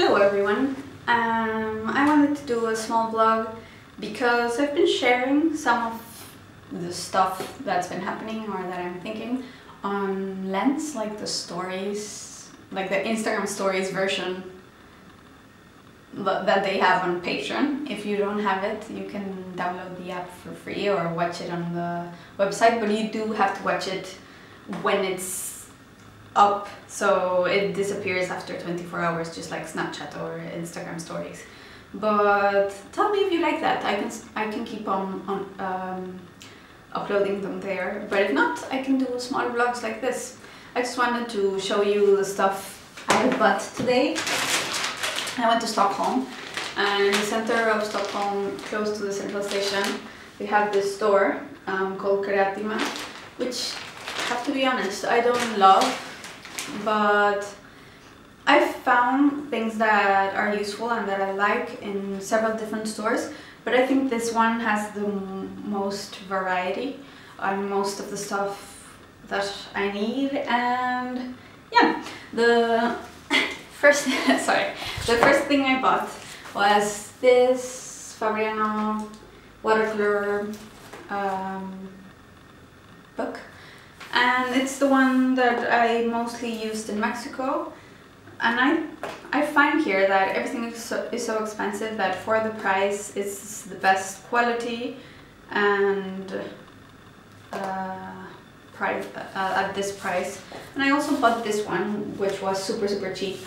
Hello everyone, I wanted to do a small vlog because I've been sharing some of the stuff that's been happening or that I'm thinking on Lens, like the stories, like the Instagram stories version that they have on Patreon. If you don't have it, you can download the app for free or watch it on the website, but you do have to watch it when it's up, so it disappears after 24 hours, just like Snapchat or Instagram stories. But tell me if you like that. I can keep on uploading them there, but if not, I can do small vlogs like this. I just wanted to show you the stuff I bought today. I went to Stockholm, and in the center of Stockholm, close to the central station, we have this store called Kreatima, which, I have to be honest, I don't love, but I've found things that are useful and that I like in several different stores, but I think this one has the most variety and most of the stuff that I need. And yeah, the first thing I bought was this Fabriano watercolor book. And it's the one that I mostly used in Mexico, and I find here that everything is so expensive that for the price it's the best quality and at this price. And I also bought this one, which was super cheap.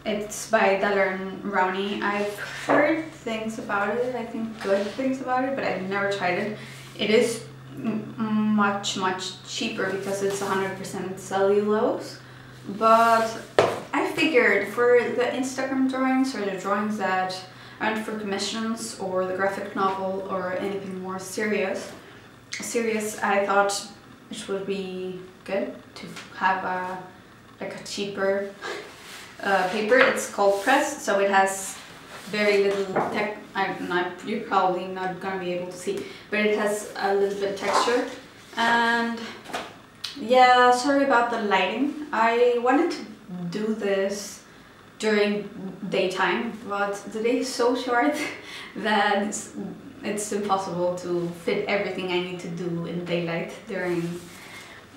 It's by Daler Rowney. I've heard things about it, I think good things about it, but I've never tried it. It is much cheaper because it's 100% cellulose, but I figured for the Instagram drawings or the drawings that aren't for commissions or the graphic novel or anything more serious, I thought it would be good to have like a cheaper paper. It's called press, so it has very little you're probably not gonna be able to see, but it has a little bit of texture. And yeah, sorry about the lighting. I wanted to do this during daytime, but the day is so short that it's impossible to fit everything I need to do in daylight during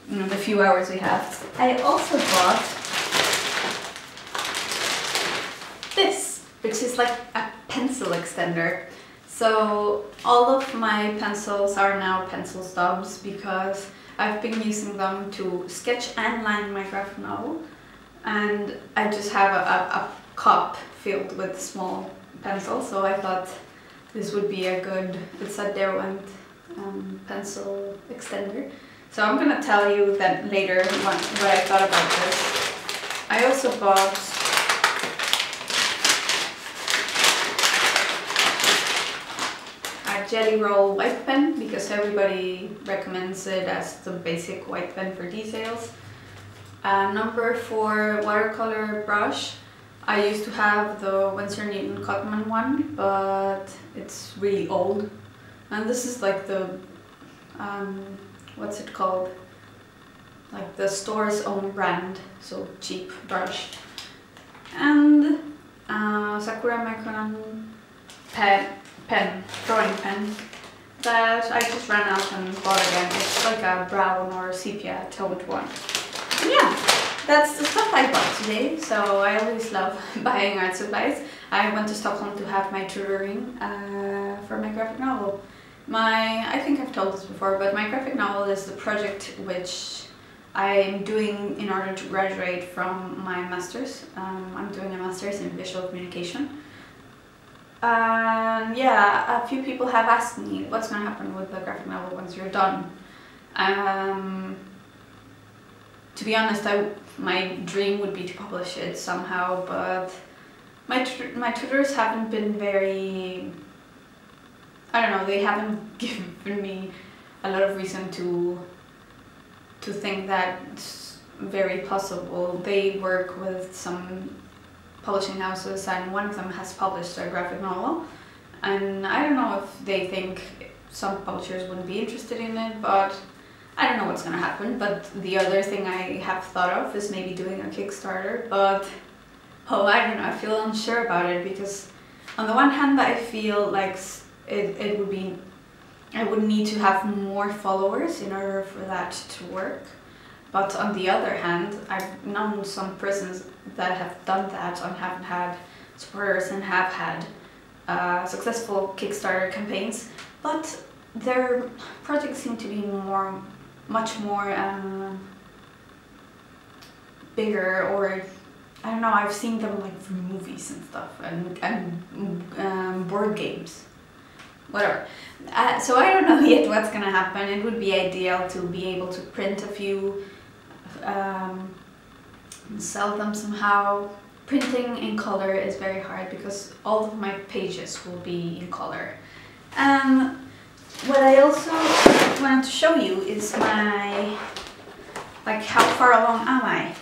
the few hours we have. I also bought this, which is like a pencil extender. So all of my pencils are now pencil stubs because I've been using them to sketch and line my graphic novel, and I just have a cup filled with small pencils, so I thought this would be a good, it's a Derwent pencil extender. So I'm gonna tell you that later what I thought about this. I also bought Jelly Roll white pen because everybody recommends it as the basic white pen for details. Number 4 watercolor brush. I used to have the Winsor Newton Cotman one, but it's really old. And this is like the, what's it called? Like the store's own brand, so cheap brush. And Sakura Micron drawing pen that I just ran out and bought again. It's like a brown or sepia toned one. And yeah, that's the stuff I bought today. So I always love buying art supplies. I went to Stockholm to have my tutoring for my graphic novel. I think I've told this before, but my graphic novel is the project which I'm doing in order to graduate from my master's. I'm doing a master's in visual communication. Yeah, a few people have asked me what's going to happen with the graphic novel once you're done. To be honest, my dream would be to publish it somehow, but my tutors haven't been very, I don't know, they haven't given me a lot of reason to think that it's very possible. They work with some publishing houses, and one of them has published a graphic novel, and I don't know if they think some publishers wouldn't be interested in it, but I don't know what's gonna happen. But the other thing I have thought of is maybe doing a Kickstarter, but Oh, I don't know, I feel unsure about it because on the one hand I feel like it would be, I would need to have more followers in order for that to work. But on the other hand, I've known some persons that have done that and have had supporters and have had successful Kickstarter campaigns, but their projects seem to be much more bigger, or I don't know, I've seen them like for movies and stuff and board games, whatever. So I don't know yet what's gonna happen. It would be ideal to be able to print a few, sell them somehow. Printing in color is very hard because all of my pages will be in color. What I also wanted to show you is my, like, how far along am I?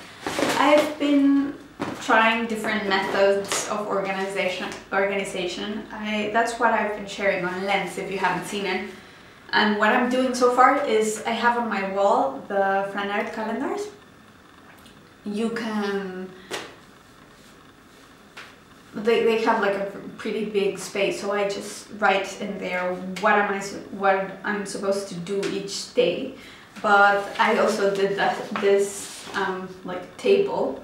I've been trying different methods of organization. That's what I've been sharing on Lens if you haven't seen it. And what I'm doing so far is I have on my wall the flaneur calendars. You can, they have like a pretty big space, so I just write in there what I'm supposed to do each day. But I also did this like table,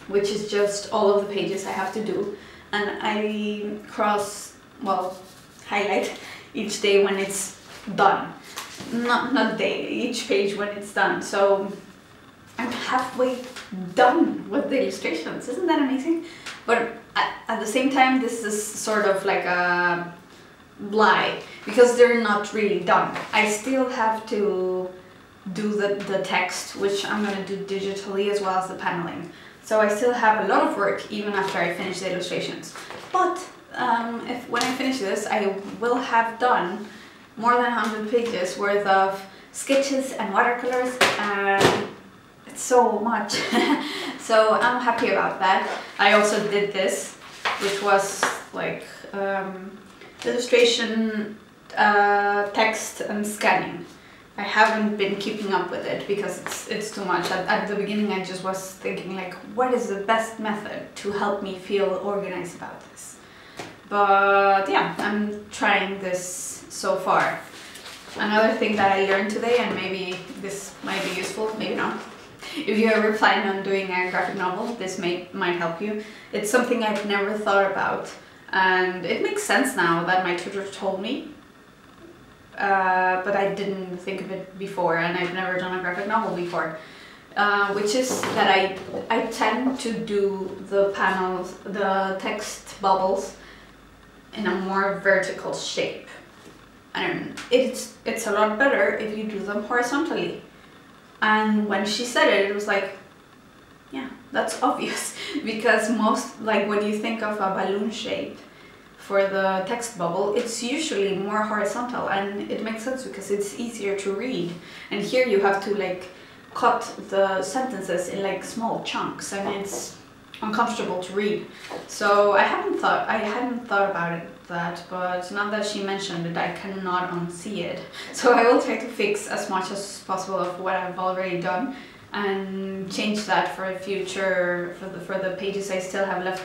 which is just all of the pages I have to do, and I highlight each day when it's done, not day, each page when it's done. So I'm halfway done with the illustrations. Isn't that amazing? But at the same time, this is sort of like a lie because they're not really done. I still have to do the text, which I'm going to do digitally, as well as the paneling. So I still have a lot of work even after I finish the illustrations. But when I finish this, I will have done more than 100 pages worth of sketches and watercolors. It's so much. So I'm happy about that. I also did this, which was like illustration, text and scanning. I haven't been keeping up with it because it's too much. At the beginning I just was thinking like, what is the best method to help me feel organized about this? But yeah, I'm trying this so far. Another thing that I learned today, and maybe this might be useful, maybe not. If you ever plan on doing a graphic novel, this might help you. It's something I've never thought about, and it makes sense now that my tutor told me. But I didn't think of it before, and I've never done a graphic novel before, which is that I tend to do the panels, the text bubbles, in a more vertical shape. And it's a lot better if you do them horizontally. And when she said it, it was like, yeah, that's obvious, because most, like when you think of a balloon shape for the text bubble, it's usually more horizontal, and it makes sense because it's easier to read. And here you have to like cut the sentences in like small chunks, and it's uncomfortable to read. So I hadn't thought about that, but now that she mentioned it, I cannot unsee it. So I will try to fix as much as possible of what I've already done and change that for the future, for the pages I still have left.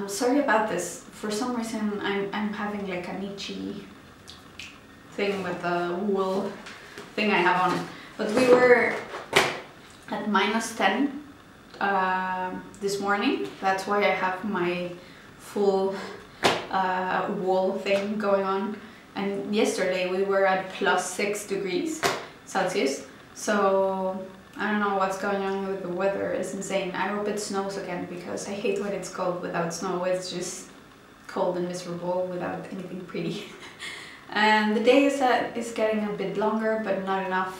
Sorry about this. For some reason I'm having like an itchy thing with the wool thing I have on. But we were at -10 this morning. That's why I have my full wool thing going on. And yesterday we were at +6 degrees Celsius. So I don't know what's going on with the weather. It's insane. I hope it snows again because I hate when it's cold without snow. It's just cold and miserable without anything pretty. And the day is getting a bit longer, but not enough